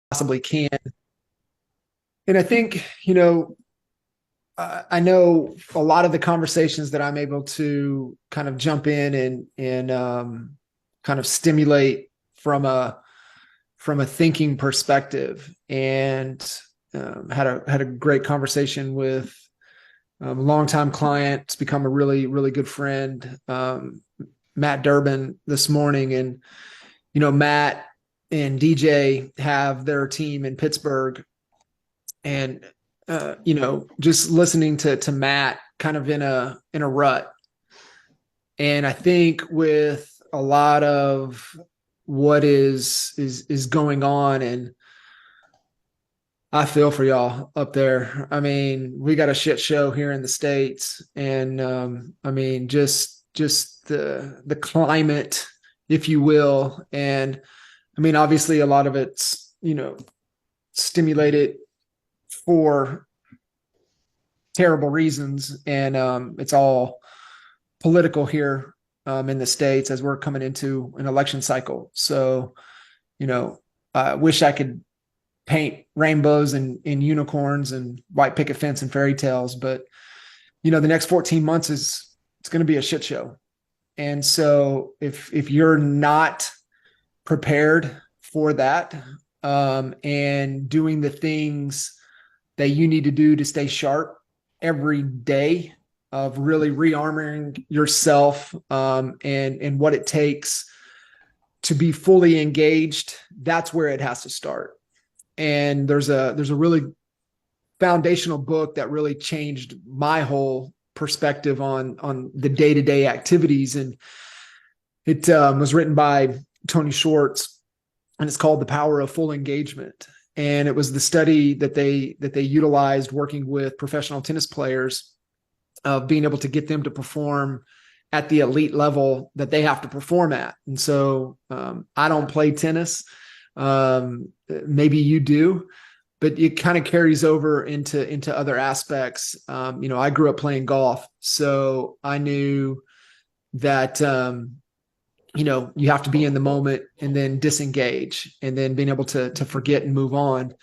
possibly can. And I think, I know a lot of the conversations that I'm able to kind of jump in and kind of stimulate from a thinking perspective. And had a great conversation with a longtime client. It's become a really good friend, Matt Durbin, this morning. And Matt and DJ have their team in Pittsburgh, and just listening to Matt kind of in a rut. And I think with a lot of what is going on, and I feel for y'all up there. I mean, we got a shit show here in the States. And I mean, just the climate, if you will. And I mean, obviously a lot of it's, stimulated for terrible reasons. And it's all political here in the States as we're coming into an election cycle. So, I wish I could paint rainbows and unicorns and white picket fence and fairy tales, but the next 14 months it's going to be a shit show. And so if you're not prepared for that, and doing the things that you need to do to stay sharp every day, of really rearming yourself, and what it takes to be fully engaged, that's where it has to start. And there's a really foundational book that really changed my whole perspective on the day-to-day activities. And it was written by Tony Schwartz, and it's called The Power of Full Engagement. And it was the study that they utilized working with professional tennis players, of being able to get them to perform at the elite level that they have to perform at. And so I don't play tennis. Maybe you do, but it kind of carries over into other aspects. I grew up playing golf, so I knew that, you have to be in the moment and then disengage, and then being able to forget and move on.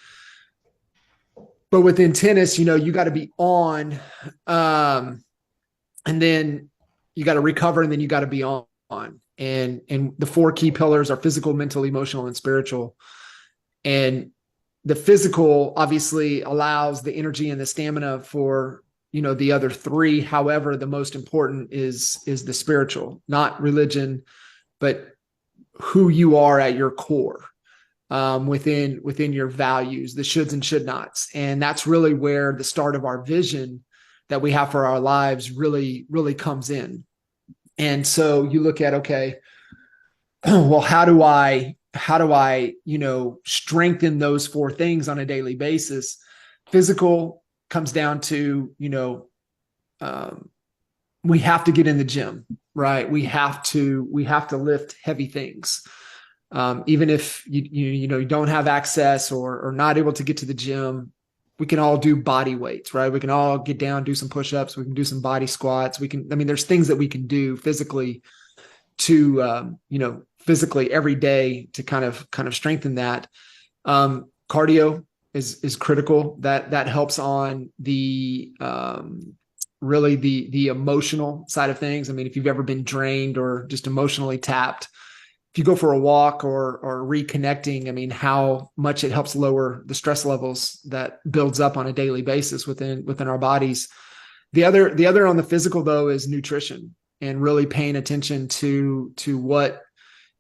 But within tennis, you got to be on, and then you got to recover, and then you got to be on. And the four key pillars are physical, mental, emotional, and spiritual. And the physical obviously allows the energy and the stamina for, the other three. However, the most important is the spiritual, not religion, but who you are at your core, within your values, the shoulds and should nots. And that's really where the start of our vision that we have for our lives really comes in. And so you look at, okay, well, how do I, strengthen those four things on a daily basis? Physical comes down to, we have to get in the gym, right? We have to lift heavy things. Even if you don't have access or not able to get to the gym, we can all do body weights, right? We can all get down, do some push-ups. We can do some body squats. There's things that we can do physically to, physically every day to kind of strengthen that. Cardio is critical. That helps on the, really the emotional side of things. I mean, if you've ever been drained or just emotionally tapped, if you go for a walk or reconnecting, I mean, how much it helps lower the stress levels that builds up on a daily basis within our bodies. The other on the physical, though, is nutrition, and really paying attention to what,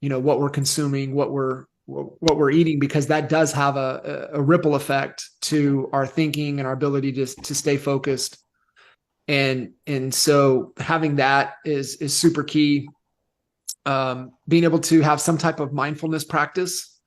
what we're consuming, what we're eating, because that does have a ripple effect to our thinking and our ability to stay focused. And so having that is super key. Being able to have some type of mindfulness practice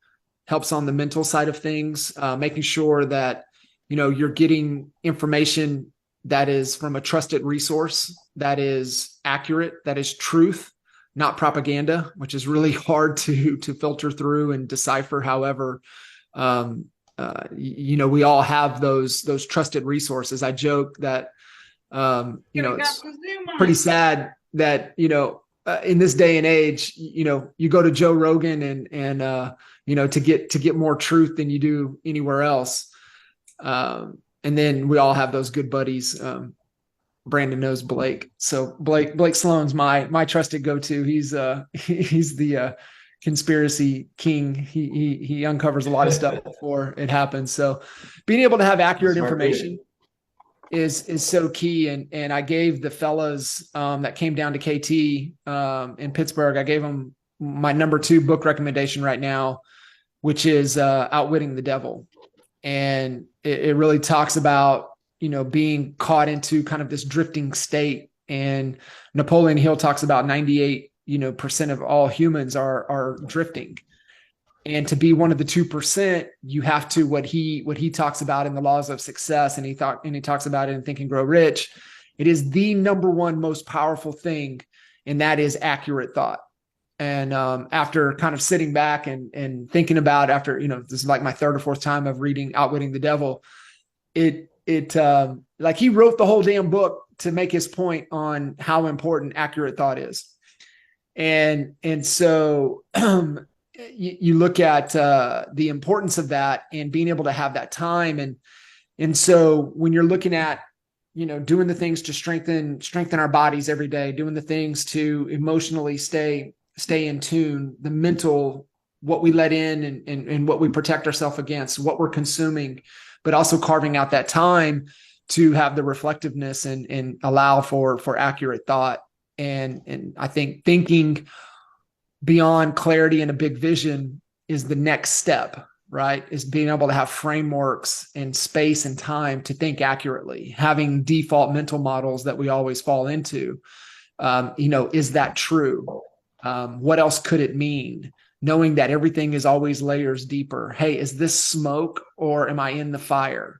helps on the mental side of things, making sure that, you're getting information that is from a trusted resource, that is accurate, that is truth, not propaganda, which is really hard to filter through and decipher. However, we all have those trusted resources. I joke that, it's pretty sad that, in this day and age, you go to Joe Rogan and to get more truth than you do anywhere else. And then we all have those good buddies. Brandon knows Blake. So Blake Sloan's my trusted go-to. He's the conspiracy king. He uncovers a lot of stuff before it happens. So being able to have accurate information is so key. And I gave the fellas that came down to KT in Pittsburgh, I gave them my number 2 book recommendation right now, which is Outwitting the Devil. And it really talks about, being caught into kind of this drifting state. And Napoleon Hill talks about 98% of all humans are drifting. And to be one of the 2%, you have to, what he talks about in the laws of success, and he talks about it in Think and Grow Rich, it is the number one most powerful thing, and that is accurate thought. And after kind of sitting back and thinking about, after, this is like my 3rd or 4th time of reading Outwitting the Devil, it like he wrote the whole damn book to make his point on how important accurate thought is. And so you look at the importance of that and being able to have that time. And so when you're looking at, doing the things to strengthen our bodies every day, doing the things to emotionally stay in tune, the mental, what we let in and what we protect ourselves against, what we're consuming, but also carving out that time to have the reflectiveness and allow for accurate thought. And I think thinking beyond clarity and a big vision is the next step, right? Is being able to have frameworks and space and time to think accurately, having default mental models that we always fall into. Is that true? What else could it mean? Knowing that everything is always layers deeper. Hey, is this smoke or am I in the fire?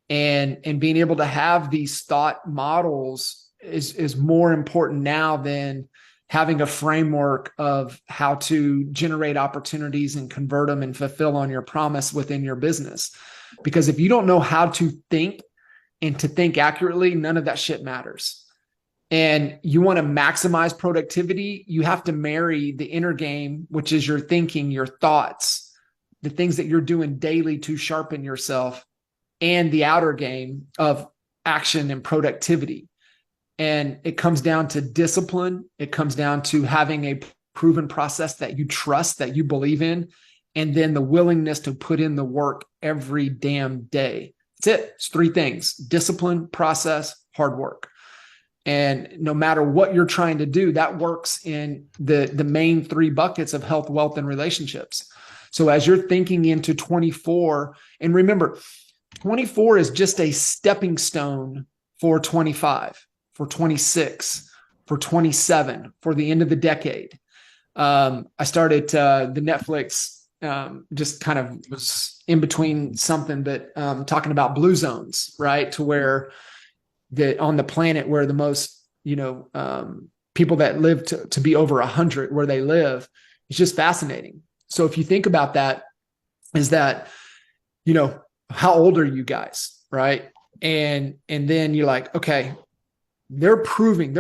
And being able to have these thought models is more important now than having a framework of how to generate opportunities and convert them and fulfill on your promise within your business. Because if you don't know how to think and to think accurately, none of that shit matters. And you want to maximize productivity, you have to marry the inner game, which is your thinking, your thoughts, the things that you're doing daily to sharpen yourself, and the outer game of action and productivity. And it comes down to discipline. It comes down to having a proven process that you trust, that you believe in, and then the willingness to put in the work every damn day. That's it. It's 3 things: discipline, process, hard work. And no matter what you're trying to do, that works in the main 3 buckets of health, wealth, and relationships. So as you're thinking into 24, and remember, 24 is just a stepping stone for 25, for 26, for 27, for the end of the decade. I started the Netflix, just kind of was in between something, but talking about blue zones, right? To where on the planet where the most, people that live to be over 100, where they live, it's just fascinating. So if you think about that, is that, how old are you guys, right? And then you're like, okay, they're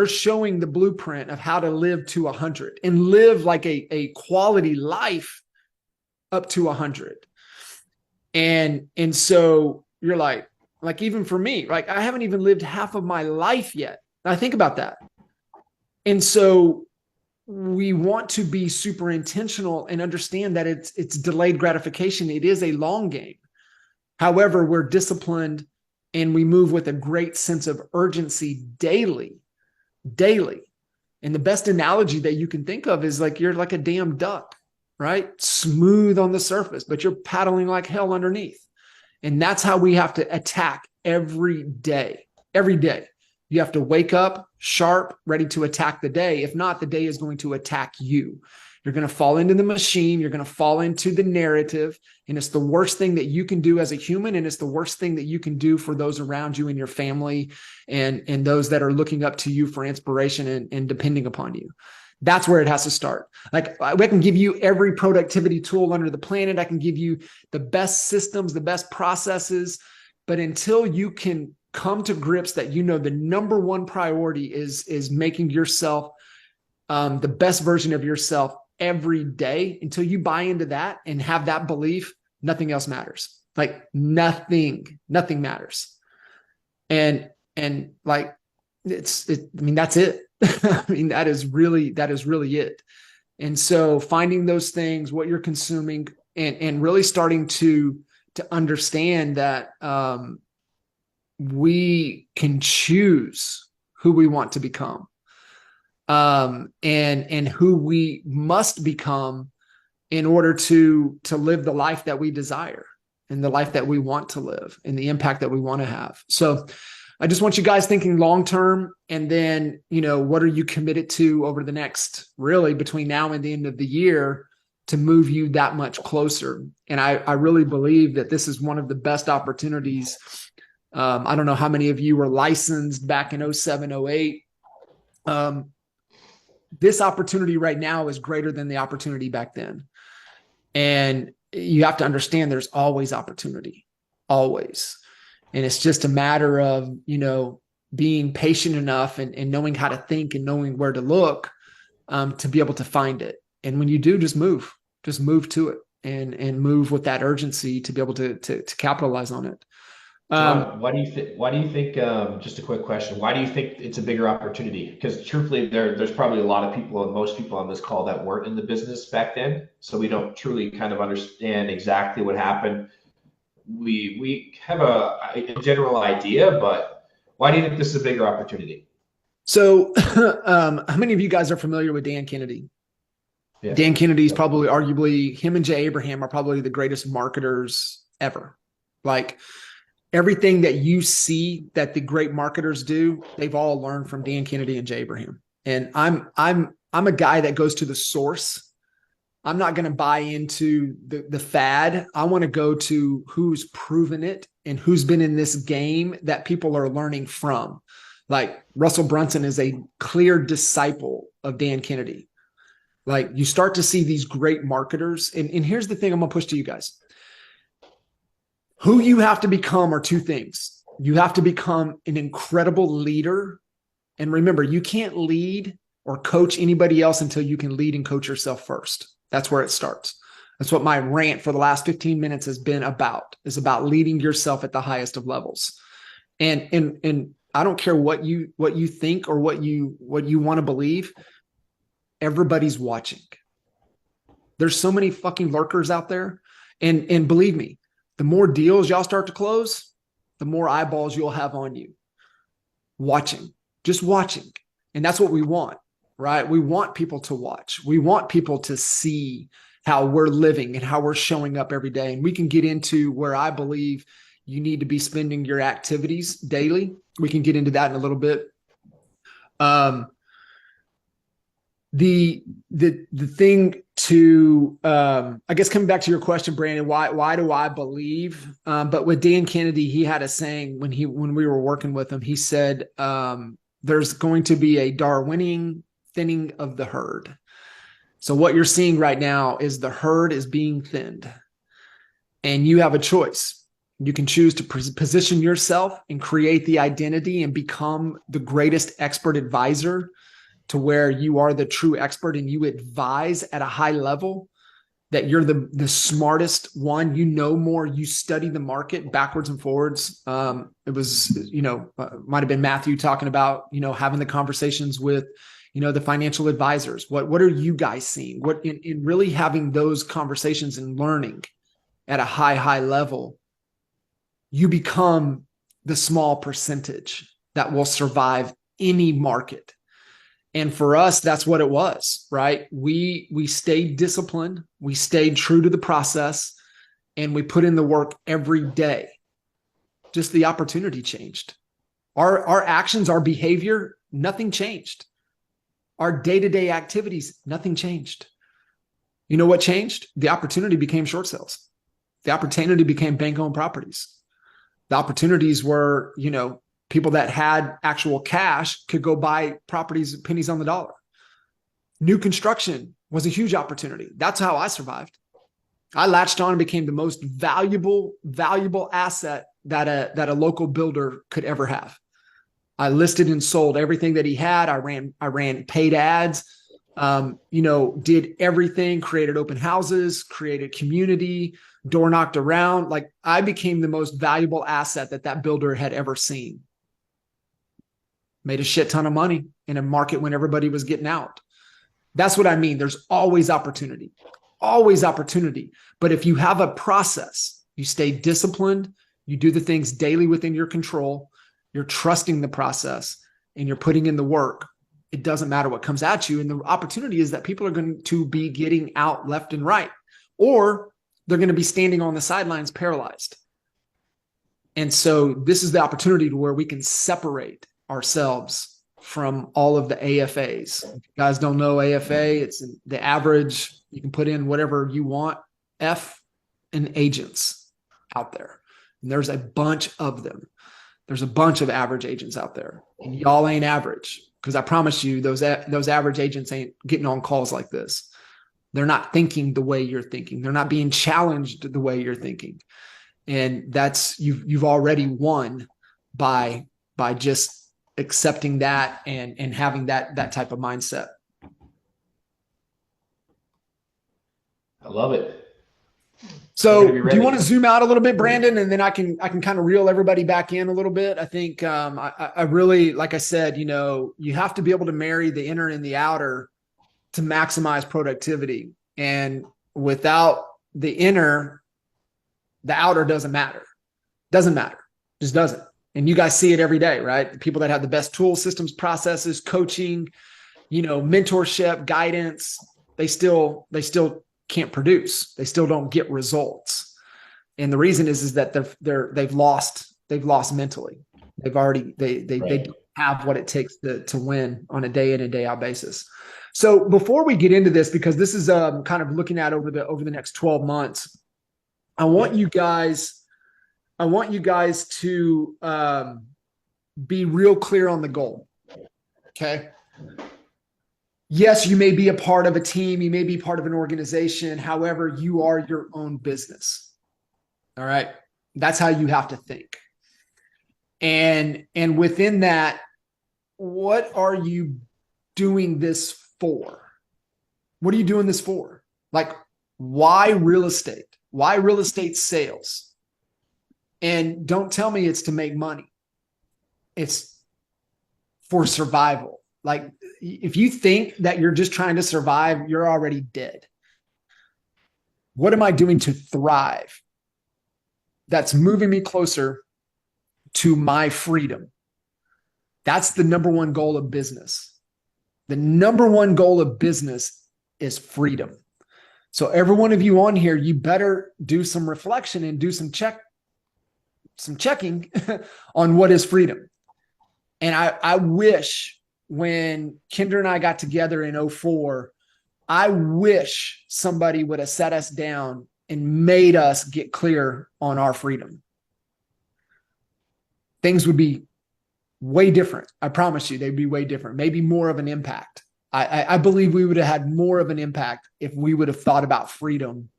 showing the blueprint of how to live to 100 and live like a quality life up to 100. And so you're like even for me, like I haven't even lived half of my life yet. I think about that. And so we want to be super intentional and understand that it's delayed gratification. It is a long game. However, we're disciplined and we move with a great sense of urgency daily. And the best analogy that you can think of is like you're like a damn duck, right? Smooth on the surface, but you're paddling like hell underneath. And that's how we have to attack every day. Every day. You have to wake up sharp, ready to attack the day. If not, the day is going to attack you. You're going to fall into the machine. You're going to fall into the narrative. And it's the worst thing that you can do as a human. And it's the worst thing that you can do for those around you and your family and those that are looking up to you for inspiration and depending upon you. That's where it has to start. Like I can give you every productivity tool under the planet. I can give you the best systems, the best processes. But until you can come to grips that the number one priority is making yourself the best version of yourself every day, until you buy into that and have that belief, nothing else matters. Like nothing matters. And like I mean, that's it. I mean, that is really it. And so finding those things, what you're consuming, and really starting to understand that we can choose who we want to become, and who we must become in order to live the life that we desire and the life that we want to live and the impact that we want to have. So I just want you guys thinking long term, and then, what are you committed to over the next, really between now and the end of the year, to move you that much closer. And I really believe that this is one of the best opportunities. I don't know how many of you were licensed back in 07, 08. This opportunity right now is greater than the opportunity back then. And you have to understand there's always opportunity, always. And it's just a matter of, being patient enough and knowing how to think and knowing where to look, to be able to find it. And when you do, just move to it, and move with that urgency to be able to capitalize on it. John, why do you think? Just a quick question. Why do you think it's a bigger opportunity? Because truthfully, there's probably a lot of people, and most people on this call, that weren't in the business back then, so we don't truly kind of understand exactly what happened. We have a general idea, but why do you think this is a bigger opportunity? So, how many of you guys are familiar with Dan Kennedy? Yeah. Dan Kennedy is probably, arguably, him and Jay Abraham are probably the greatest marketers ever. Like, everything that you see that the great marketers do, they've all learned from Dan Kennedy and Jay Abraham. And I'm a guy that goes to the source. I'm not going to buy into the fad. I want to go to who's proven it and who's been in this game that people are learning from. Like, Russell Brunson is a clear disciple of Dan Kennedy. Like, you start to see these great marketers. And here's the thing I'm going to push to you guys. Who you have to become are two things. You have to become an incredible leader. And remember, you can't lead or coach anybody else until you can lead and coach yourself first. That's where it starts. That's what my rant for the last 15 minutes has been about, is about leading yourself at the highest of levels. And I don't care what you think or what you want to believe. Everybody's watching. There's so many fucking lurkers out there. And believe me, the more deals y'all start to close, the more eyeballs you'll have on you. Just watching. And that's what we want, right? We want people to watch. We want people to see how we're living and how we're showing up every day. And we can get into where I believe you need to be spending your activities daily. We can get into that in a little bit. The thing to, I guess, coming back to your question, Brandon, why do I believe? But with Dan Kennedy, he had a saying when we were working with him. He said, "There's going to be a Darwinian thinning of the herd." So what you're seeing right now is the herd is being thinned, and you have a choice. You can choose to position yourself and create the identity and become the greatest expert advisor, to where you are the true expert and you advise at a high level, that you're the smartest one. You know more. You study the market backwards and forwards. It was, might have been Matthew talking about, having the conversations with, the financial advisors. What are you guys seeing? What in really having those conversations and learning at a high level, you become the small percentage that will survive any market. And for us, that's what it was, right? We stayed disciplined, we stayed true to the process, and we put in the work every day. Just the opportunity changed. Our actions, our behavior, nothing changed. Our day-to-day activities, nothing changed. You know what changed? The opportunity became short sales. The opportunity became bank-owned properties. The opportunities were, people that had actual cash could go buy properties pennies on the dollar. New construction was a huge opportunity. That's how I survived. I latched on and became the most valuable asset that a local builder could ever have. I listed and sold everything that he had. I ran paid ads. Did everything, created open houses, created community, door knocked around. Like I became the most valuable asset that builder had ever seen. Made a shit ton of money in a market when everybody was getting out. That's what I mean. There's always opportunity, always opportunity. But if you have a process, you stay disciplined, you do the things daily within your control, you're trusting the process, and you're putting in the work, it doesn't matter what comes at you. And the opportunity is that people are going to be getting out left and right, or they're going to be standing on the sidelines paralyzed. And so this is the opportunity to where we can separate ourselves from all of the AFAs. If you guys don't know AFA, it's the average. You can put in whatever you want, F and agents out there. And there's a bunch of them. There's a bunch of average agents out there. And y'all ain't average, because I promise you those average agents ain't getting on calls like this. They're not thinking the way you're thinking. They're not being challenged the way you're thinking. And that's you've already won by just accepting that and having that type of mindset. I love it. So do you want to zoom out a little bit, Brandon? And then I can kind of reel everybody back in a little bit. I think I really, like I said, you have to be able to marry the inner and the outer to maximize productivity. And without the inner, the outer doesn't matter. Doesn't matter. Just doesn't. And you guys see it every day, right? The people that have the best tools, systems, processes, coaching, mentorship, guidance, they still can't produce. They still don't get results. And the reason is that they've lost mentally. They don't have what it takes to win on a day in and day out basis. So before we get into this, because this is kind of looking at over the next 12 months, I want you guys to be real clear on the goal. Okay. Yes, you may be a part of a team. You may be part of an organization. However, you are your own business. All right. That's how you have to think. And within that, what are you doing this for? What are you doing this for? Like, why real estate? Why real estate sales? And don't tell me it's to make money. It's for survival. Like, if you think that you're just trying to survive, you're already dead. What am I doing to thrive? That's moving me closer to my freedom. That's the number one goal of business. The number one goal of business is freedom. So every one of you on here, you better do some reflection and do some checking on what is freedom. And I wish when Kendra and I got together in 2004, I wish somebody would have sat us down and made us get clear on our freedom. Things would be way different. I promise you, they'd be way different. Maybe more of an impact. I believe we would have had more of an impact if we would have thought about freedom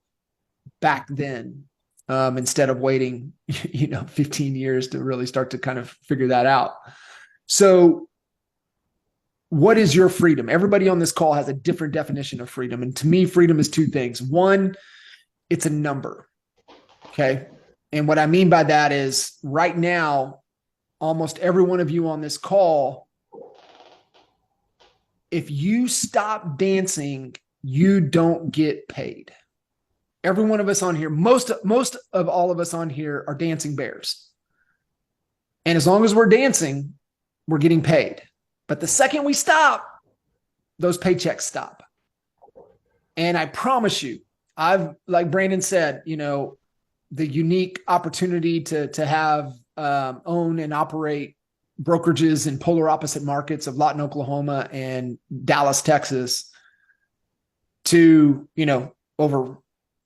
back then, instead of waiting, 15 years to really start to kind of figure that out. So what is your freedom? Everybody on this call has a different definition of freedom. And to me, freedom is two things. One, it's a number. Okay. And what I mean by that is right now, almost every one of you on this call, if you stop dancing, you don't get paid. Every one of us on here, most of all of us on here are dancing bears. And as long as we're dancing, we're getting paid. But the second we stop, those paychecks stop. And I promise you, like Brandon said, the unique opportunity to have own and operate brokerages in polar opposite markets of Lawton, Oklahoma and Dallas, Texas, to, over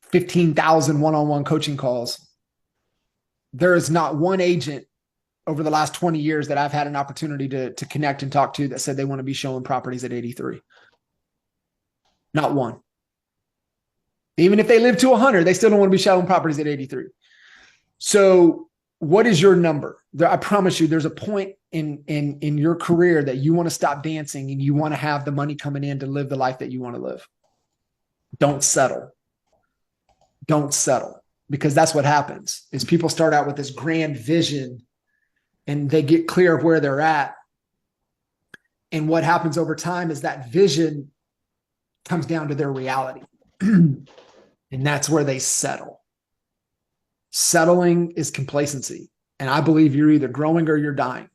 15,000 one-on-one coaching calls. There is not one agent over the last 20 years that I've had an opportunity to connect and talk to that said they want to be showing properties at 83. Not one. Even if they live to 100, they still don't want to be showing properties at 83. So what is your number? I promise you, there's a point in your career that you want to stop dancing and you want to have the money coming in to live the life that you want to live. Don't settle. Don't settle, because that's what happens is people start out with this grand vision and they get clear of where they're at. And what happens over time is that vision comes down to their reality. And that's where they settle. Settling is complacency. And I believe you're either growing or you're dying.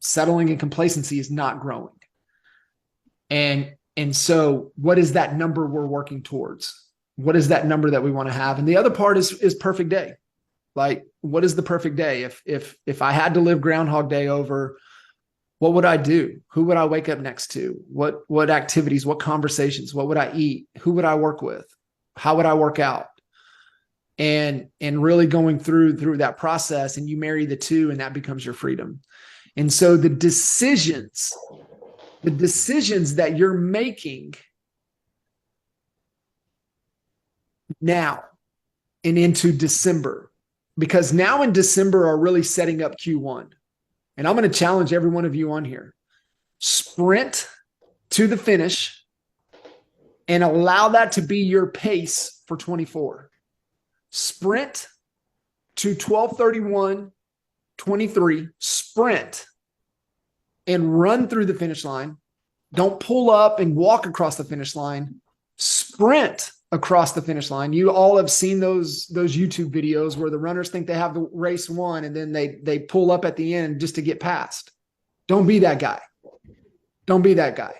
Settling and complacency is not growing. And so what is that number we're working towards? What is that number that we want to have? And the other part is perfect day. Like, what is the perfect day? If I had to live Groundhog Day over, what would I do? Who would I wake up next to? What activities, what conversations, what would I eat? Who would I work with? How would I work out? And really going through that process, and you marry the two, and that becomes your freedom. And so the decisions that you're making now and into December, because now in December are really setting up Q1. And I'm going to challenge every one of you on here. Sprint to the finish and allow that to be your pace for 24. Sprint to 12:31:23. Sprint and run through the finish line. Don't pull up and walk across the finish line. Sprint across the finish line. You all have seen those YouTube videos where the runners think they have the race won and then they pull up at the end just to get past. Don't be that guy. Don't be that guy.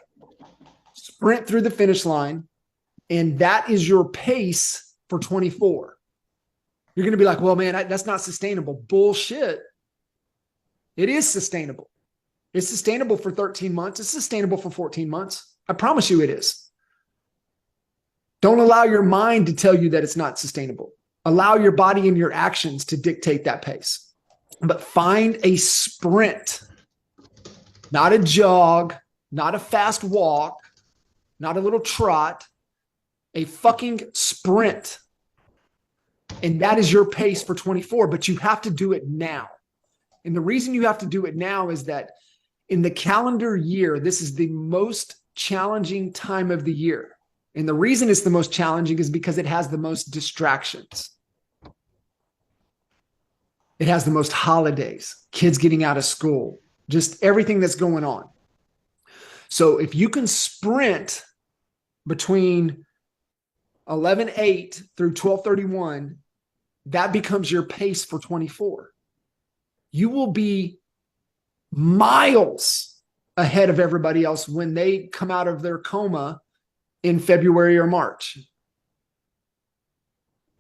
Sprint through the finish line, and that is your pace for 24. You're going to be like, well, man, that's not sustainable. Bullshit. It is sustainable. It's sustainable for 13 months. It's sustainable for 14 months. I promise you it is. Don't allow your mind to tell you that it's not sustainable. Allow your body and your actions to dictate that pace. But find a sprint, not a jog, not a fast walk, not a little trot, a fucking sprint. And that is your pace for 24, but you have to do it now. And the reason you have to do it now is that in the calendar year, this is the most challenging time of the year. And the reason it's the most challenging is because it has the most distractions. It has the most holidays, kids getting out of school, just everything that's going on. So if you can sprint between 11:08 through 12:31, that becomes your pace for 24. You will be miles ahead of everybody else when they come out of their coma in February or March.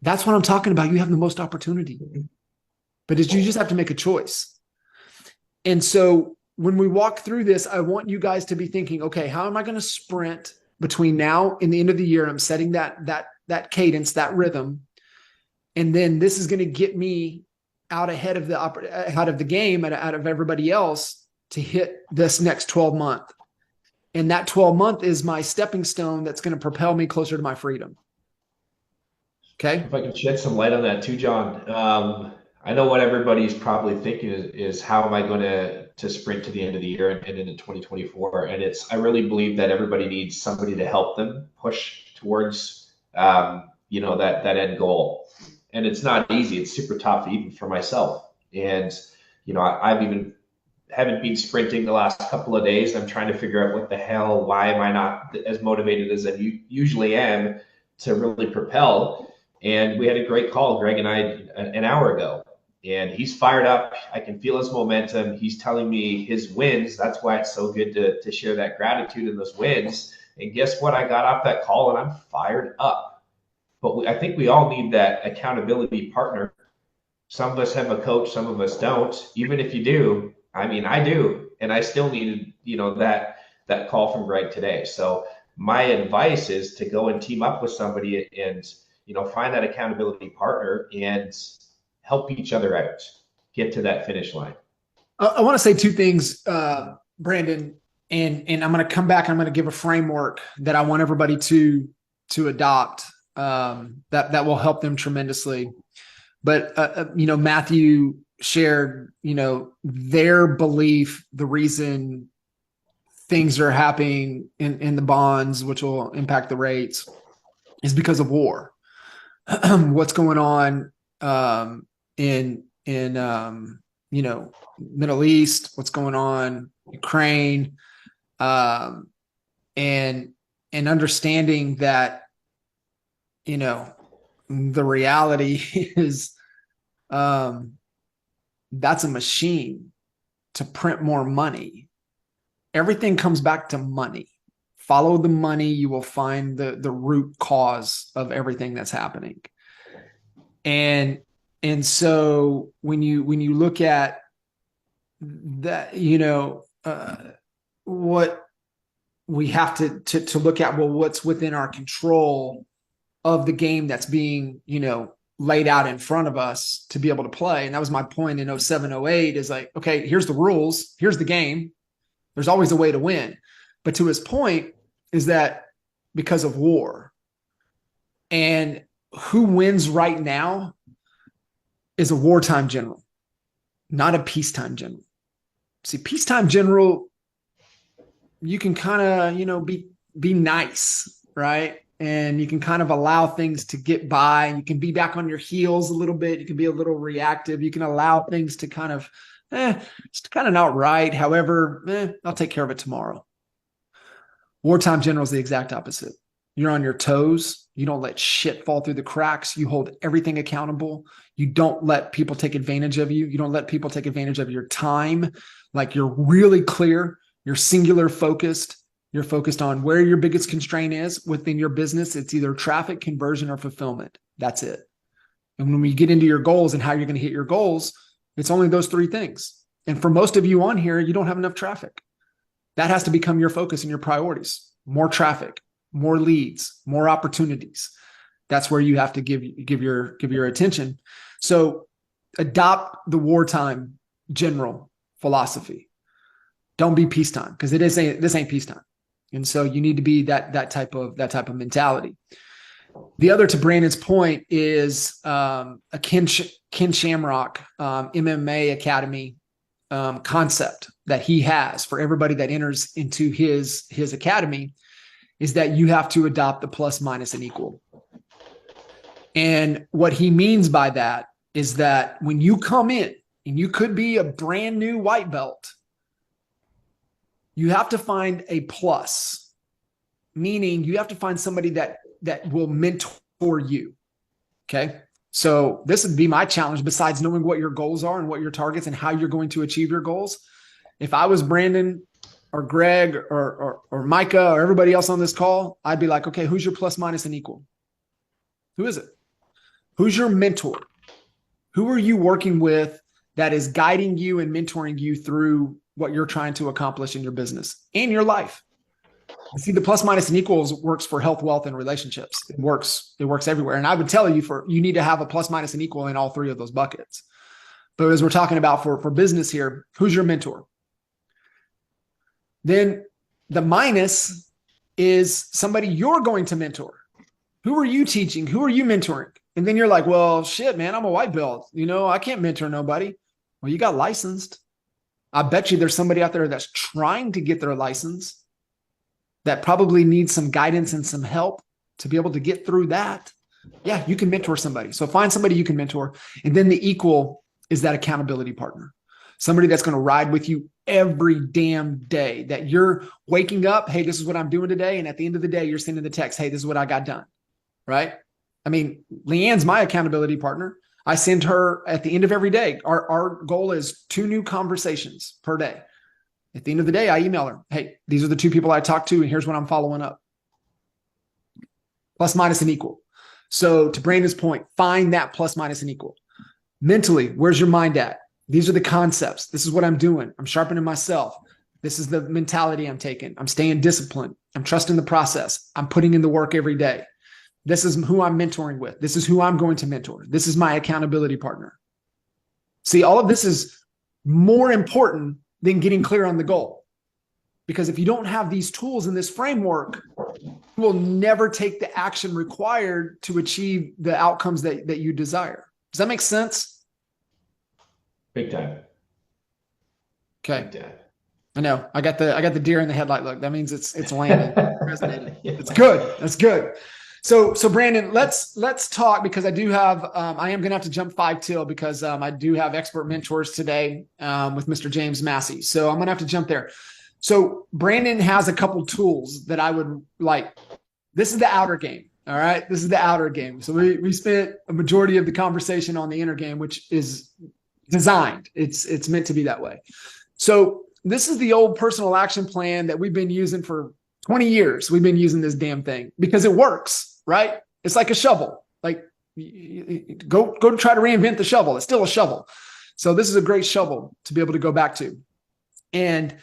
That's what I'm talking about. You have the most opportunity, but you just have to make a choice. And so when we walk through this, I want you guys to be thinking, okay, how am I going to sprint between now and the end of the year? I'm setting that cadence, that rhythm. And then this is going to get me out ahead of the game and out of everybody else to hit this next 12-month. And that 12-month is my stepping stone that's going to propel me closer to my freedom. Okay. If I can shed some light on that too, John. I know what everybody's probably thinking is how am I going to sprint to the end of the year and into 2024? And I really believe that everybody needs somebody to help them push towards, that end goal. And it's not easy. It's super tough even for myself. And, I've even haven't been sprinting the last couple of days. I'm trying to figure out why am I not as motivated as I usually am to really propel. And we had a great call, Greg and I, an hour ago. And he's fired up. I can feel his momentum. He's telling me his wins. That's why it's so good to share that gratitude in those wins. And guess what? I got off that call and I'm fired up. But I think we all need that accountability partner. Some of us have a coach, some of us don't. Even if you do, I do. And I still needed, that call from Greg today. So my advice is to go and team up with somebody and, find that accountability partner and help each other out, get to that finish line. I want to say two things, Brandon, and I'm going to come back. I'm going to give a framework that I want everybody to adopt that will help them tremendously. But, Matthew shared, their belief, the reason things are happening in the bonds, which will impact the rates, is because of war. What's going on in Middle East, what's going on Ukraine, and understanding that the reality is that's a machine to print more money. Everything comes back to money. Follow the money, you will find the root cause of everything that's happening. And so when you look at that, what we have to look at, well, what's within our control of the game that's being, laid out in front of us to be able to play. And that was my point in 07, 08 is like, okay, here's the rules. Here's the game. There's always a way to win. But to his point is that because of war, and who wins right now is a wartime general, not a peacetime general. See, peacetime general, you can kind of, be nice, right? And you can kind of allow things to get by, and you can be back on your heels a little bit. You can be a little reactive. You can allow things to kind of, it's kind of not right. However, I'll take care of it tomorrow. Wartime general is the exact opposite. You're on your toes. You don't let shit fall through the cracks. You hold everything accountable. You don't let people take advantage of you. You don't let people take advantage of your time. Like, you're really clear. You're singular focused. You're focused on where your biggest constraint is within your business. It's either traffic, conversion, or fulfillment. That's it. And when we get into your goals and how you're going to hit your goals, it's only those three things. And for most of you on here, you don't have enough traffic. That has to become your focus and your priorities. More traffic, more leads, more opportunities. That's where you have to give your attention. So adopt the wartime general philosophy. Don't be peacetime, because this ain't peacetime. And so you need to be that type of mentality. The other, to Brandon's point, is a Ken Shamrock MMA Academy concept that he has for everybody that enters into his academy, is that you have to adopt the plus, minus, and equal. And what he means by that is that when you come in, and you could be a brand new white belt, you have to find a plus, meaning you have to find somebody that will mentor you. Okay. So this would be my challenge, besides knowing what your goals are and what your targets and how you're going to achieve your goals. If I was Brandon or Greg or Micah or everybody else on this call, I'd be like, okay, who's your plus, minus, and equal? Who is it? Who's your mentor? Who are you working with that is guiding you and mentoring you through what you're trying to accomplish in your business and your life? See, the plus, minus, and equals works for health, wealth, and relationships. It works everywhere. And I would tell you, you need to have a plus, minus, and equal in all three of those buckets. But as we're talking about for business here, who's your mentor? Then the minus is somebody you're going to mentor. Who are you teaching? Who are you mentoring? And then you're like, well, shit, man, I'm a white belt. I can't mentor nobody. Well, you got licensed. I bet you there's somebody out there that's trying to get their license that probably needs some guidance and some help to be able to get through that. Yeah, you can mentor somebody. So find somebody you can mentor. And then the equal is that accountability partner. Somebody that's going to ride with you every damn day, that you're waking up, hey, this is what I'm doing today. And at the end of the day, you're sending the text, hey, this is what I got done. Right? I mean, Leanne's my accountability partner. I send her at the end of every day. Our goal is 2 new conversations per day. At the end of the day, I email her, hey, these are the 2 people I talked to, and here's what I'm following up. Plus, minus, and equal. So to Brandon's point, find that plus, minus, and equal. Mentally, where's your mind at? These are the concepts. This is what I'm doing. I'm sharpening myself. This is the mentality I'm taking. I'm staying disciplined. I'm trusting the process. I'm putting in the work every day. This is who I'm mentoring with. This is who I'm going to mentor. This is my accountability partner. See, all of this is more important than getting clear on the goal. Because if you don't have these tools in this framework, you will never take the action required to achieve the outcomes that you desire. Does Does that make sense? Big time. Okay. Big time. I know. I got the deer in the headlight look. That means it's landed, resonated. Yeah. It's good. That's good. So Brandon, let's talk, because I do have I am gonna have to jump 5 till, because I do have expert mentors today with Mr. James Massey. So I'm gonna have to jump there. So Brandon has a couple tools that I would like. This is the outer game. All right. This is the outer game. So we spent a majority of the conversation on the inner game, which is designed. It's meant to be that way. So this is the old personal action plan that we've been using for 20 years. We've been using this damn thing because it works, right? It's like a shovel. Like, go try to reinvent the shovel. It's still a shovel. So this is a great shovel to be able to go back to. And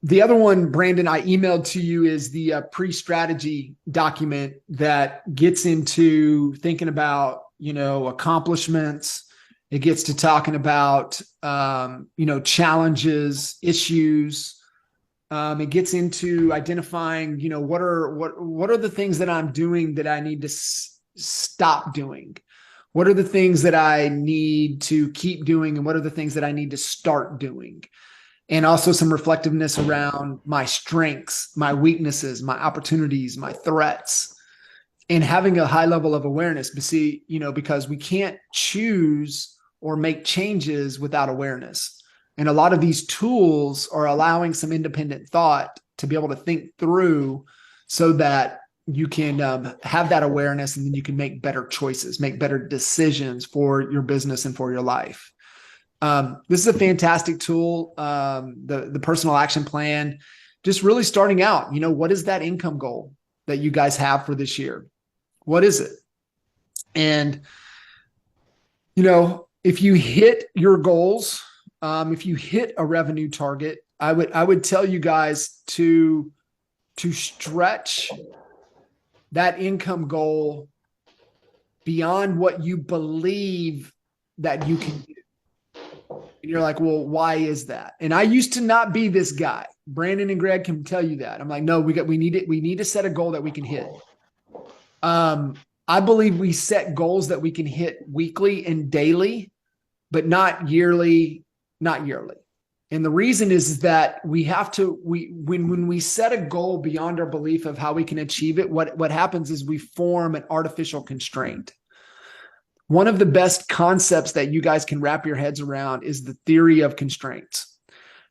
the other one, Brandon, I emailed to you is the pre-strategy document that gets into thinking about, accomplishments. It gets to talking about, challenges, issues. It gets into identifying, what are the things that I'm doing that I need to stop doing? What are the things that I need to keep doing? And what are the things that I need to start doing? And also some reflectiveness around my strengths, my weaknesses, my opportunities, my threats, and having a high level of awareness. But see, because we can't choose or make changes without awareness. And a lot of these tools are allowing some independent thought to be able to think through so that you can have that awareness, and then you can make better choices, make better decisions for your business and for your life. This is a fantastic tool. The personal action plan, just really starting out, what is that income goal that you guys have for this year? What is it? And, if you hit your goals, if you hit a revenue target, I would tell you guys to stretch that income goal beyond what you believe that you can do. And you're like, well, why is that? And I used to not be this guy. Brandon and Greg can tell you that. I'm like, no, we need it. We need to set a goal that we can hit. I believe we set goals that we can hit weekly and daily, but not yearly. And the reason is that we have to, when we set a goal beyond our belief of how we can achieve it, what happens is we form an artificial constraint. One of the best concepts that you guys can wrap your heads around is the theory of constraints,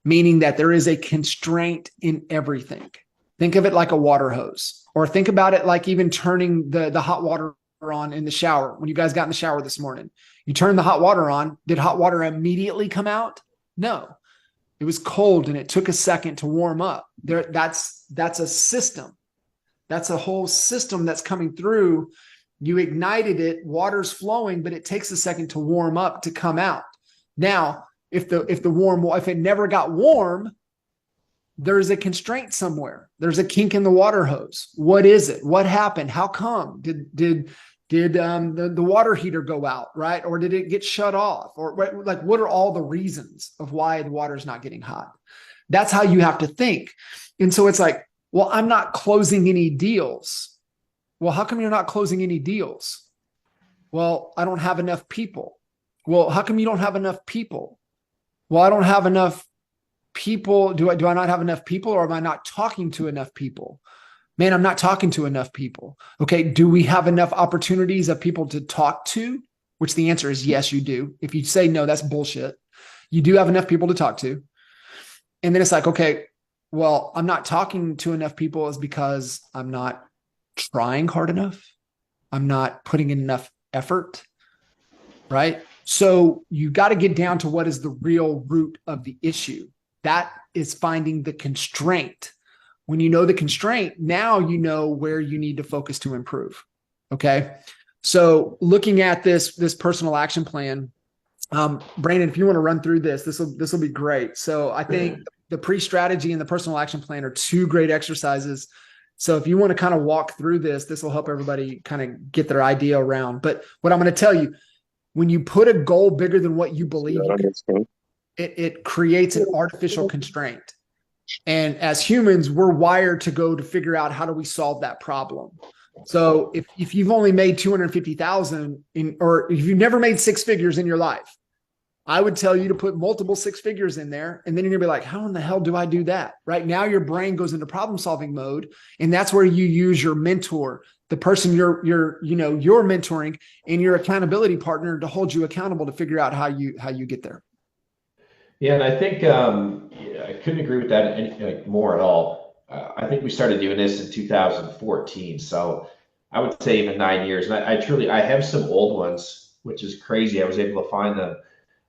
meaning that there is a constraint in everything. Think of it like a water hose, or think about it like even turning the hot water on in the shower. When you guys got in the shower this morning, you turned the hot water on. Did hot water immediately come out? No, it was cold and it took a second to warm up. That's a system. That's a whole system that's coming through. You ignited it, water's flowing, but it takes a second to warm up to come out. Now, if it never got warm, there's a constraint somewhere. There's a kink in the water hose. What is it? What happened? How come? Did the water heater go out, right? Or did it get shut off? Or like, what are all the reasons of why the water's not getting hot? That's how you have to think. And so it's like, well, I'm not closing any deals. Well, how come you're not closing any deals? Well, I don't have enough people. Well, how come you don't have enough people? Well, I don't have enough people. Do I not have enough people, or am I not talking to enough people? Man, I'm not talking to enough people. Okay. Do we have enough opportunities of people to talk to? Which the answer is yes, you do. If you say no, that's bullshit. You do have enough people to talk to. And then it's like, okay, well, I'm not talking to enough people is because I'm not trying hard enough. I'm not putting in enough effort, right? So you got to get down to what is the real root of the issue. That is finding the constraint. When you know the constraint, now you know where you need to focus to improve. Okay. So looking at this personal action plan, Brandon, if you want to run through this will be great. So I think the pre-strategy and the personal action plan are two great exercises. So if you want to kind of walk through this will help everybody kind of get their idea around. But what I'm going to tell you, when you put a goal bigger than what you believe, it creates an artificial constraint. And as humans, we're wired to go to figure out how do we solve that problem. So if you've only made 250,000 in, or if you've never made six figures in your life, I would tell you to put multiple six figures in there. And then you're gonna be like, how in the hell do I do that? Right now, your brain goes into problem solving mode. And that's where you use your mentor, the person you're mentoring, and your accountability partner to hold you accountable to figure out how you get there. Yeah, and I think yeah, I couldn't agree with that any, like, more at all. I think we started doing this in 2014, so I would say even 9 years. And I truly, I have some old ones, which is crazy. I was able to find them.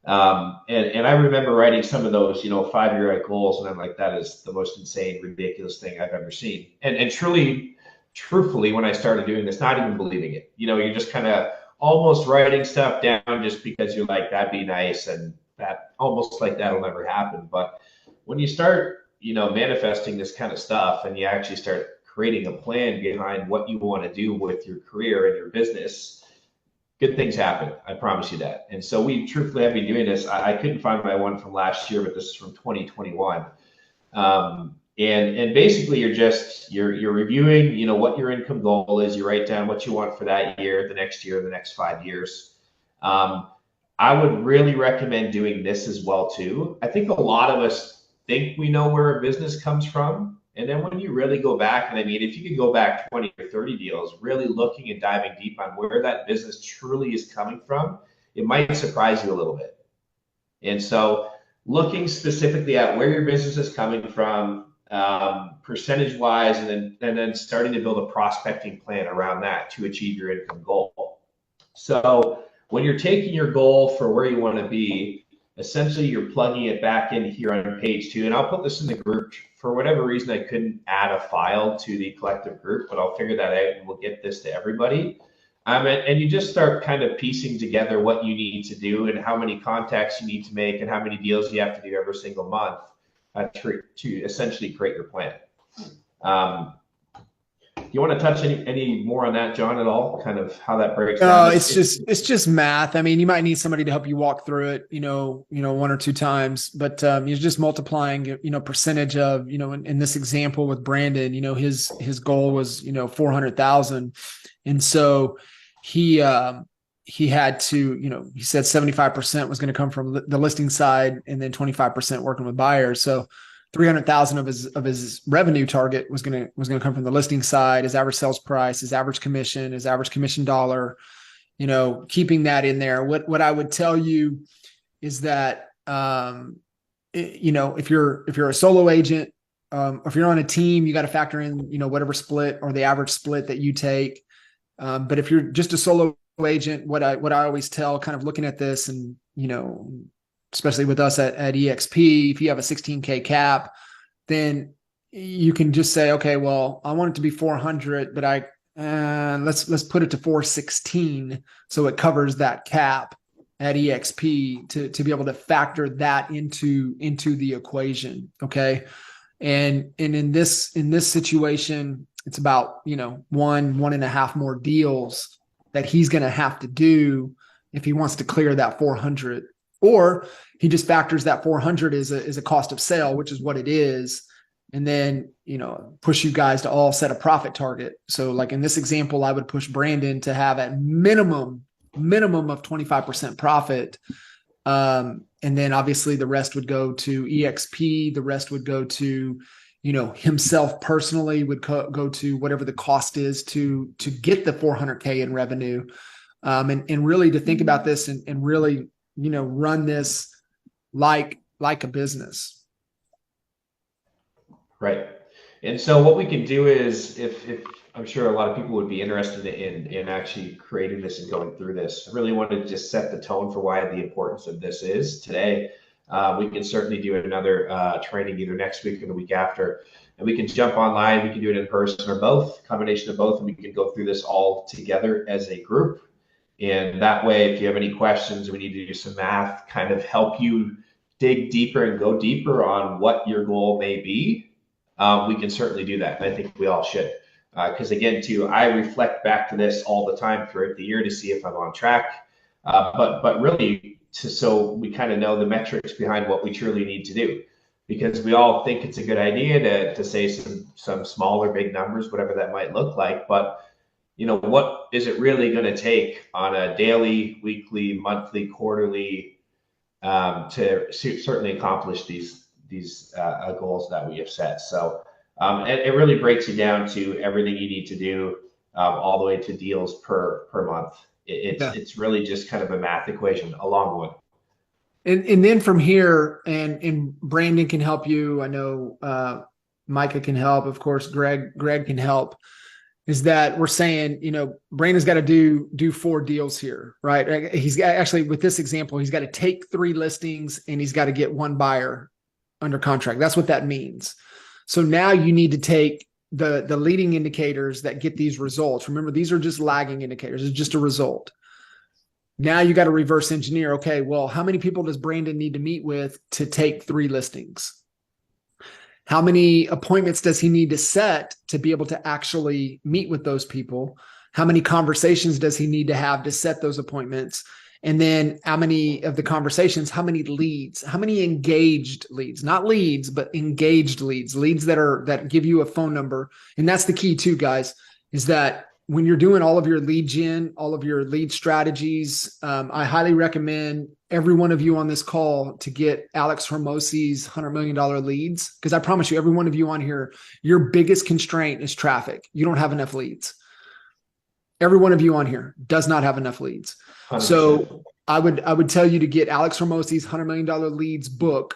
And I remember writing some of those, 5-year goals, and I'm like, that is the most insane, ridiculous thing I've ever seen. And truly, truthfully, when I started doing this, not even believing it, you're just kind of almost writing stuff down just because you're like, that'd be nice, and that almost like that'll never happen. But when you start, manifesting this kind of stuff, and you actually start creating a plan behind what you want to do with your career and your business, good things happen. I promise you that. And so we truthfully have been doing this. I couldn't find my one from last year, but this is from 2021. And basically you're reviewing, what your income goal is. You write down what you want for that year, the next 5 years. Um, I would really recommend doing this as well too. I think a lot of us think we know where a business comes from. And then when you really go back, and I mean, if you could go back 20 or 30 deals, really looking and diving deep on where that business truly is coming from, it might surprise you a little bit. And so looking specifically at where your business is coming from, percentage wise, and then starting to build a prospecting plan around that to achieve your income goal. So when you're taking your goal for where you want to be, essentially you're plugging it back in here on page 2. And I'll put this in the group. For whatever reason, I couldn't add a file to the collective group, but I'll figure that out and we'll get this to everybody. And you just start kind of piecing together what you need to do and how many contacts you need to make and how many deals you have to do every single month to essentially create your plan. Um, do you want to touch any more on that, John, at all? Kind of how that breaks down? It's just math. I mean, you might need somebody to help you walk through it, one or two times, but you're just multiplying, percentage of, in this example with Brandon, his goal was, 400,000. And so he had to, he said 75% was going to come from the listing side and then 25% working with buyers. So 300,000 of his revenue target was going to come from the listing side, his average sales price, his average commission dollar, keeping that in there. What I would tell you is that, if you're a solo agent, if you're on a team, you got to factor in, whatever split or the average split that you take. But if you're just a solo agent, what I always tell, kind of looking at this, and especially with us at EXP, if you have a 16K cap, then you can just say, okay, well, I want it to be 400, but let's put it to 416 so it covers that cap at EXP to be able to factor that into the equation. Okay. And in this situation, it's about, 1.5 more deals that he's going to have to do if he wants to clear that 400, or he just factors that 400 as a cost of sale, which is what it is. And then, push you guys to all set a profit target. So like in this example, I would push Brandon to have at minimum of 25% profit. And then obviously the rest would go to EXP. The rest would go to, himself personally, would go to whatever the cost is to get the 400K in revenue. And really to think about this and really, run this like a business. Right. And so what we can do is, if I'm sure a lot of people would be interested in actually creating this and going through this, I really wanted to just set the tone for why the importance of this is today. We can certainly do another training either next week or the week after, and we can jump online. We can do it in person or both, combination of both, and we can go through this all together as a group. And that way, if you have any questions, we need to do some math, kind of help you dig deeper and go deeper on what your goal may be. We can certainly do that. And I think we all should. Because again, too, I reflect back to this all the time throughout the year to see if I'm on track. But really, so we kind of know the metrics behind what we truly need to do. Because we all think it's a good idea to say some small or big numbers, whatever that might look like. But what is it really going to take on a daily, weekly, monthly, quarterly, to certainly accomplish these goals that we have set. So it really breaks you down to everything you need to do, all the way to deals per month. Yeah. It's really just kind of a math equation, a long one. And then from here, and Brandon can help you. I know Micah can help. Of course, Greg can help. Is that we're saying, Brandon's got to do 4 deals here, right? He's actually, with this example, he's got to take 3 listings and he's got to get 1 buyer under contract. That's what that means. So now you need to take the leading indicators that get these results. Remember, these are just lagging indicators. It's just a result. Now you got to reverse engineer. Okay, well, how many people does Brandon need to meet with to take 3 listings? How many appointments does he need to set to be able to actually meet with those people? How many conversations does he need to have to set those appointments? And then how many of the conversations, how many leads, how many engaged leads, not leads, but engaged leads that give you a phone number. And that's the key too, guys, is that when you're doing all of your lead gen, all of your lead strategies, I highly recommend every one of you on this call to get Alex Hormosi's $100 million leads. Because I promise you, every one of you on here, your biggest constraint is traffic. You don't have enough leads. Every one of you on here does not have enough leads. 100%. So I would tell you to get Alex Hormosi's $100 million leads book,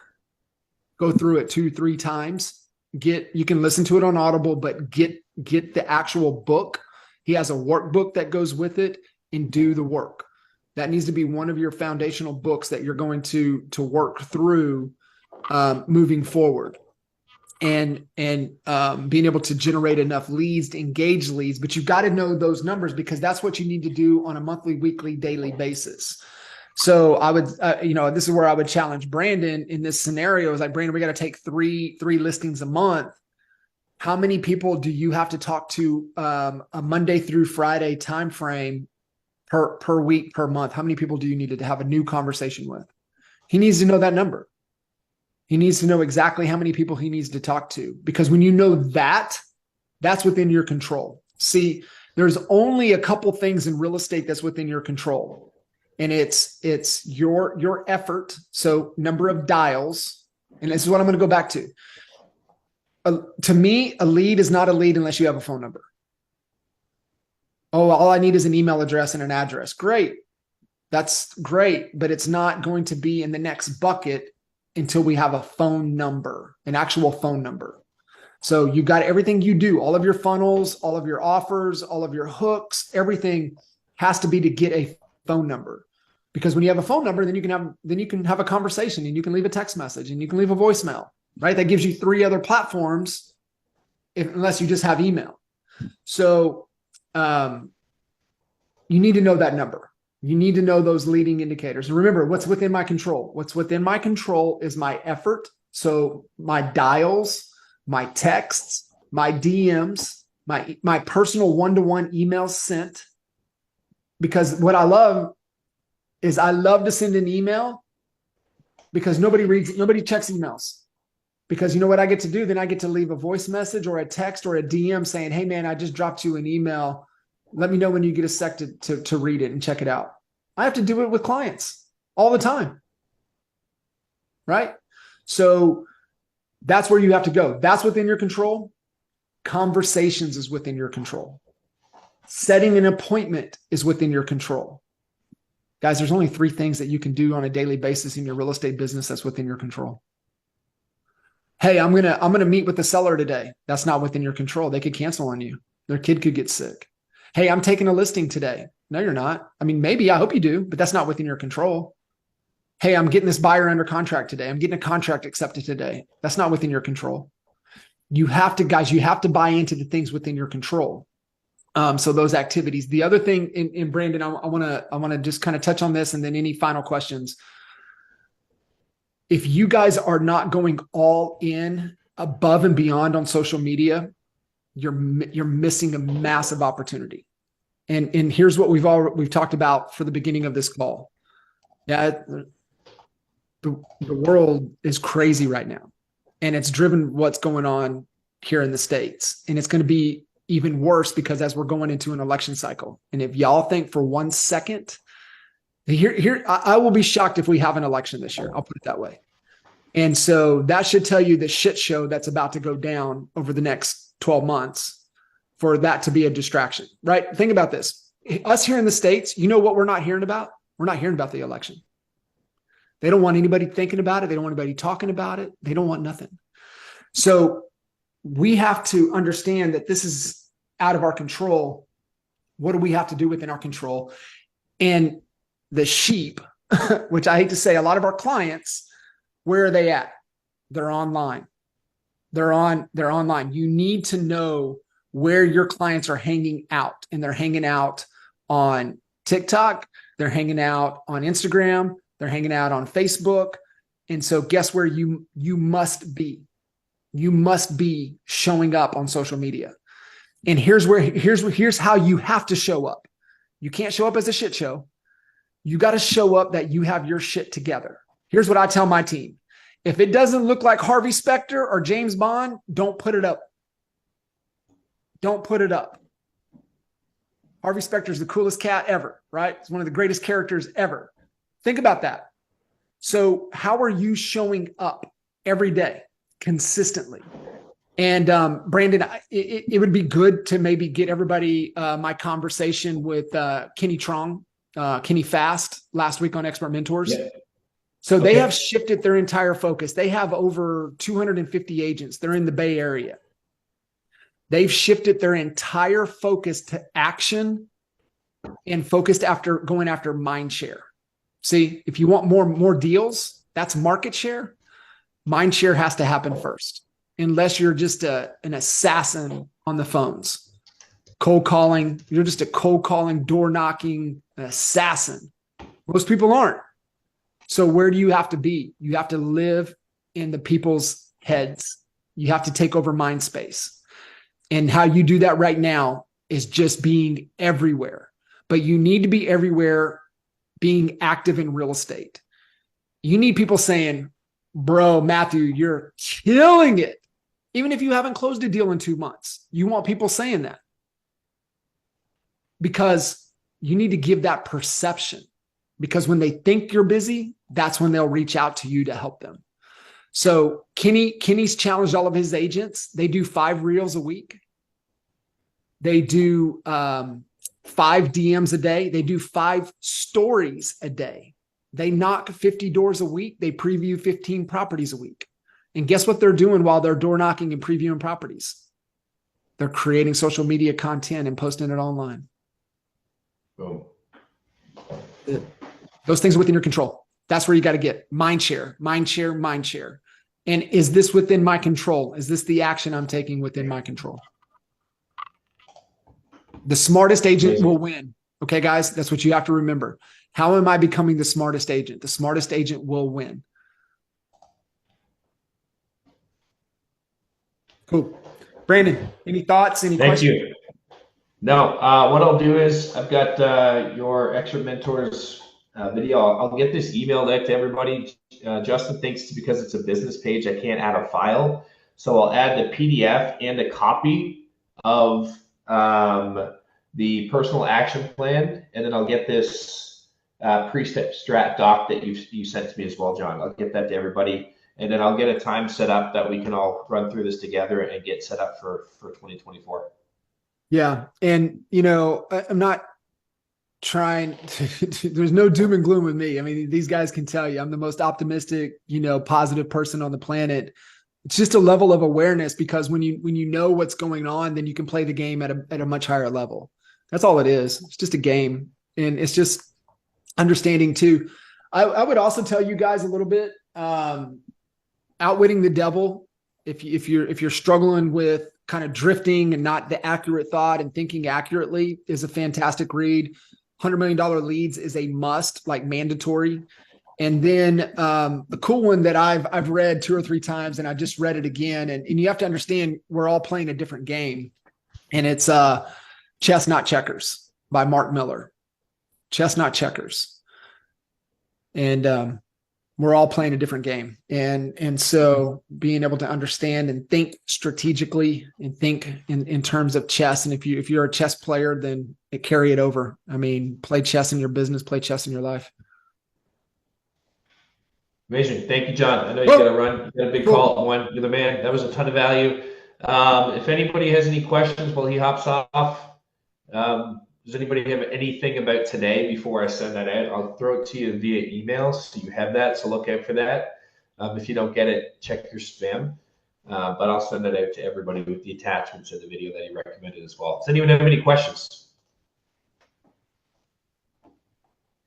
go through it 2-3 times. You can listen to it on Audible, but get the actual book. He has a workbook that goes with it, and do the work. That needs to be one of your foundational books that you're going to work through moving forward, and being able to generate enough leads to engage leads. But you've got to know those numbers, because that's what you need to do on a monthly, weekly, daily basis. So I would, this is where I would challenge Brandon in this scenario. Is like, Brandon, we got to take three listings a month. How many people do you have to talk to a Monday through Friday time frame per week, per month? How many people do you need to have a new conversation with? He needs to know that number. He needs to know exactly how many people he needs to talk to, because when you know that, that's within your control. See, there's only a couple things in real estate that's within your control, and it's your effort. So number of dials, and this is what I'm going to go back to. To me, a lead is not a lead unless you have a phone number. Oh, all I need is an email address and an address. Great. That's great, but it's not going to be in the next bucket until we have a phone number, an actual phone number. So you got everything you do, all of your funnels, all of your offers, all of your hooks, everything has to be to get a phone number. Because when you have a phone number, then you can have a conversation, and you can leave a text message, and you can leave a voicemail, right? That gives you 3 other platforms, unless you just have email. So you need to know that number. You need to know those leading indicators. And remember, what's within my control? What's within my control is my effort. So my dials, my texts, my DMs, my personal one-to-one emails sent. Because what I love is I love to send an email, because nobody checks emails. Because you know what I get to do? Then I get to leave a voice message or a text or a DM saying, hey man, I just dropped you an email. Let me know when you get a sec to read it and check it out. I have to do it with clients all the time, right? So that's where you have to go. That's within your control. Conversations is within your control. Setting an appointment is within your control. Guys, there's only 3 things that you can do on a daily basis in your real estate business that's within your control. Hey, I'm gonna meet with the seller today. That's not within your control. They could cancel on you. Their kid could get sick. Hey, I'm taking a listing today. No, you're not. I mean, maybe, I hope you do, but that's not within your control. Hey, I'm getting this buyer under contract today. I'm getting a contract accepted today. That's not within your control. You have to buy into the things within your control. So those activities. The other thing, in Brandon, I want to just kind of touch on this, and then any final questions. If you guys are not going all in, above and beyond on social media, you're missing a massive opportunity. And here's what we've talked about for the beginning of this call. Yeah, the world is crazy right now, and it's driven what's going on here in the States. And it's going to be even worse because as we're going into an election cycle. And if y'all think for 1 second, I will be shocked if we have an election this year. I'll put it that way. And so that should tell you the shit show that's about to go down over the next 12 months for that to be a distraction, right? Think about this. Us here in the States, you know what we're not hearing about? We're not hearing about the election. They don't want anybody thinking about it. They don't want anybody talking about it. They don't want nothing. So we have to understand that this is out of our control. What do we have to do within our control? And the sheep, which I hate to say, a lot of our clients, where are they at? They're online. They're online. You need to know where your clients are hanging out, and they're hanging out on TikTok. They're hanging out on Instagram. They're hanging out on Facebook. And so guess where you must be? You must be showing up on social media. And here's how you have to show up. You can't show up as a shit show. You got to show up that you have your shit together. Here's what I tell my team. If it doesn't look like Harvey Specter or James Bond, don't put it up. Don't put it up. Harvey Specter is the coolest cat ever, right? It's one of the greatest characters ever. Think about that. So how are you showing up every day consistently? And Brandon, it would be good to maybe get everybody my conversation with Kenny Trong, Kenny Fast last week on Expert Mentors. Yeah. So they have shifted their entire focus. They have over 250 agents. They're in the Bay Area. They've shifted their entire focus to action and focused after going after mind share. See, if you want more deals, that's market share. Mind share has to happen first, unless you're just an assassin on the phones. Cold calling, you're just a cold calling, door knocking assassin. Most people aren't. So where do you have to be? You have to live in the people's heads. You have to take over mind space. And how you do that right now is just being everywhere. But you need to be everywhere being active in real estate. You need people saying, bro, Matthew, you're killing it. Even if you haven't closed a deal in 2 months, you want people saying that. Because you need to give that perception. Because when they think you're busy, that's when they'll reach out to you to help them. So Kenny's challenged all of his agents. They do 5 reels a week. They do 5 DMs a day. They do 5 stories a day. They knock 50 doors a week. They preview 15 properties a week. And guess what they're doing while they're door knocking and previewing properties? They're creating social media content and posting it online. Boom. Those things are within your control. That's where you got to get mind share, mind share, mind share. And is this within my control? Is this the action I'm taking within my control? The smartest agent will win. Okay, guys, that's what you have to remember. How am I becoming the smartest agent? The smartest agent will win. Cool. Brandon, any thoughts? Any questions? Thank you. No, what I'll do is I've got your Expert Mentors video. I'll get this emailed out to everybody. Justin thinks because it's a business page, I can't add a file. So I'll add the PDF and a copy of the personal action plan. And then I'll get this pre-step strat doc that you sent to me as well, John. I'll get that to everybody. And then I'll get a time set up that we can all run through this together and get set up for 2024. Yeah. And, you know, I'm not trying to, there's no doom and gloom with me. I mean, these guys can tell you I'm the most optimistic, you know, positive person on the planet. It's just a level of awareness, because when you know what's going on, then you can play the game at a much higher level. That's all it is. It's just a game. And it's just understanding too. I would also tell you guys a little bit, outwitting the devil. If you're struggling with kind of drifting and not the accurate thought and thinking accurately, is a fantastic read. $100 Million Leads is a must, like mandatory. And then the cool one that I've read 2 or 3 times, and I just read it again. And you have to understand we're all playing a different game. And it's Chess Not Checkers by Mark Miller. Chess Not Checkers. And we're all playing a different game. And so being able to understand and think strategically and think in terms of chess. And if you're a chess player, then carry it over. I mean, play chess in your business, play chess in your life. Amazing. Thank you, John. I know you got to Well, run. You got a big well, call at one. You're the man. That was a ton of value. If anybody has any questions while he hops off, does anybody have anything about today before I send that out? I'll throw it to you via email so you have that. So look out for that. If you don't get it, check your spam. But I'll send that out to everybody with the attachments of the video that he recommended as well. Does anyone have any questions?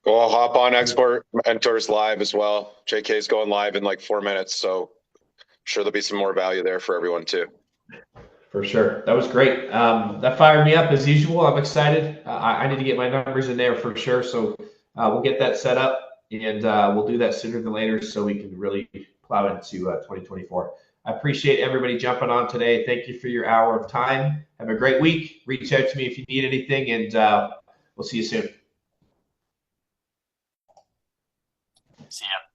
Well, I'll hop on Export Mentors live as well. JK is going live in like 4 minutes, so sure there'll be some more value there for everyone too. For sure. That was great. That fired me up as usual. I'm excited. I need to get my numbers in there for sure. So we'll get that set up and we'll do that sooner than later so we can really plow into 2024. I appreciate everybody jumping on today. Thank you for your hour of time. Have a great week. Reach out to me if you need anything and we'll see you soon. See ya.